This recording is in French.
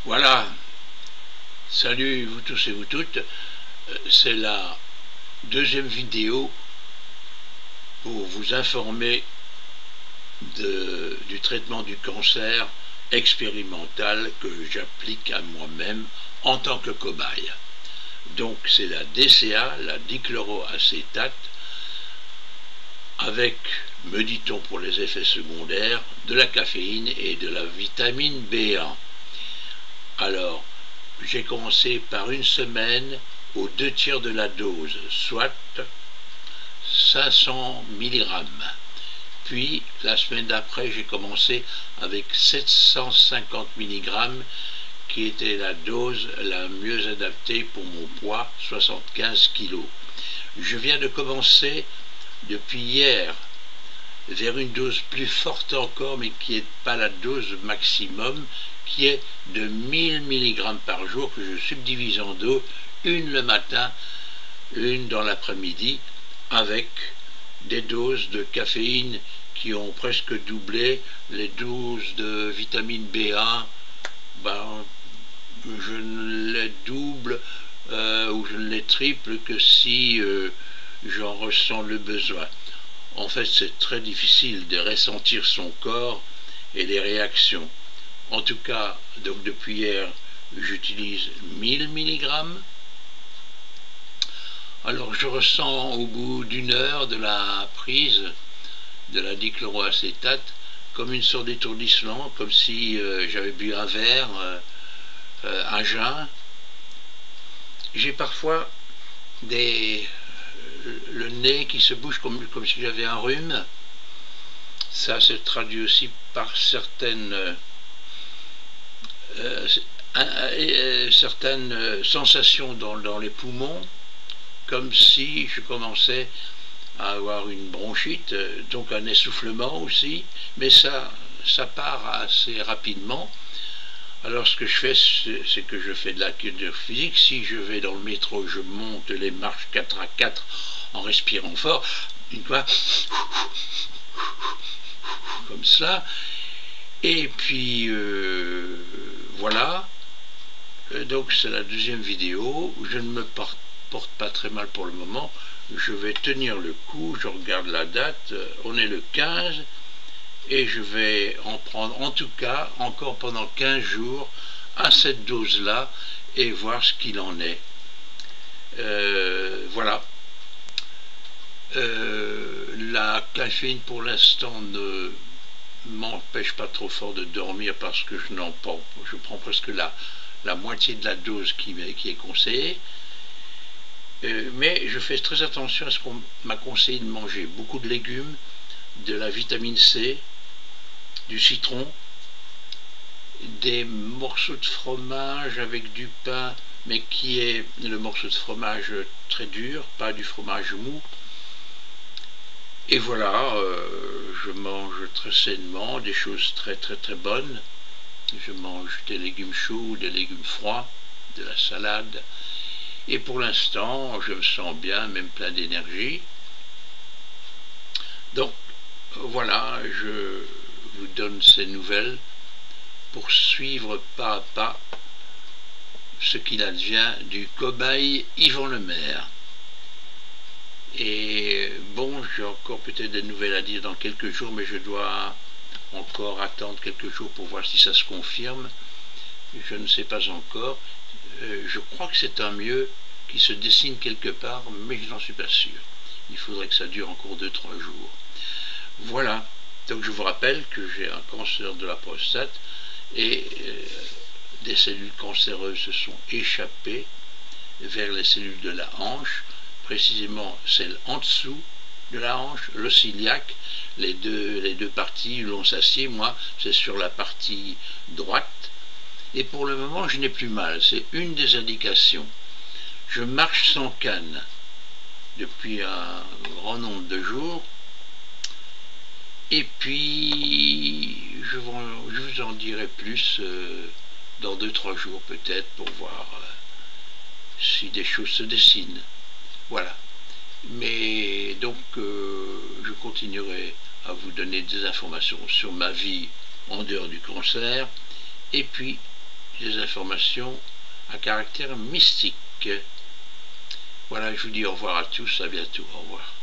Voilà, salut vous tous et vous toutes, c'est la deuxième vidéo pour vous informer du traitement du cancer expérimental que j'applique à moi-même en tant que cobaye. Donc c'est la DCA, la dichloroacétate, avec, me dit-on pour les effets secondaires, de la caféine et de la vitamine B1. Alors, j'ai commencé par une semaine aux 2/3 de la dose, soit 500 mg. Puis, la semaine d'après, j'ai commencé avec 750 mg, qui était la dose la mieux adaptée pour mon poids, 75 kg. Je viens de commencer depuis hier vers une dose plus forte encore, mais qui n'est pas la dose maximum, qui est de 1000 mg par jour, que je subdivise en deux, une le matin, une dans l'après-midi, avec des doses de caféine qui ont presque doublé. Les doses de vitamine B1, je ne les double ou je ne les triple que si j'en ressens le besoin. En fait, c'est très difficile de ressentir son corps et les réactions. En tout cas, donc depuis hier, j'utilise 1000 mg. Alors je ressens au bout d'une heure de la prise de la dichloroacétate comme une sorte d'étourdissement, comme si j'avais bu un verre à jeun. J'ai parfois le nez qui se bouge comme si j'avais un rhume. Ça se traduit aussi par certaines sensations dans les poumons, comme si je commençais à avoir une bronchite, donc un essoufflement aussi, mais ça part assez rapidement. Alors ce que je fais, c'est que je fais de l'activité physique. Si je vais dans le métro, je monte les marches 4x4 en respirant fort, une fois, comme ça. Et puis voilà, donc c'est la deuxième vidéo. Je ne me porte pas très mal pour le moment. Je vais tenir le coup, je regarde la date, on est le 15, et je vais en prendre en tout cas encore pendant 15 jours à cette dose-là et voir ce qu'il en est. Voilà. La caféine pour l'instant ne m'empêche pas trop fort de dormir parce que je prends presque la moitié de la dose qui est conseillée. Mais je fais très attention à ce qu'on m'a conseillé de manger. Beaucoup de légumes, de la vitamine C, du citron, des morceaux de fromage avec du pain, mais qui est le morceau de fromage très dur, pas du fromage mou. Et voilà, je mange très sainement, des choses très bonnes. Je mange des légumes chauds, des légumes froids, de la salade. Et pour l'instant, je me sens bien, même plein d'énergie. Donc, voilà, je vous donne ces nouvelles pour suivre pas à pas ce qu'il advient du cobaye Yvan Lemaire. Et bon, j'ai encore peut-être des nouvelles à dire dans quelques jours, mais je dois encore attendre quelques jours pour voir si ça se confirme. Je ne sais pas encore. Je crois que c'est un mieux qui se dessine quelque part, mais je n'en suis pas sûr. Il faudrait que ça dure encore 2-3 jours. Voilà. Donc je vous rappelle que j'ai un cancer de la prostate et des cellules cancéreuses se sont échappées vers les cellules de la hanche, précisément celles en dessous de la hanche, le cœliaque, les deux parties où l'on s'assied. Moi, c'est sur la partie droite. Et pour le moment, je n'ai plus mal. C'est une des indications. Je marche sans canne depuis un grand nombre de jours. Et puis, je vous en dirai plus dans 2-3 jours peut-être pour voir si des choses se dessinent. Voilà. Mais donc, je continuerai à vous donner des informations sur ma vie en dehors du cancer. Et puis, des informations à caractère mystique. Voilà, je vous dis au revoir à tous, à bientôt, au revoir.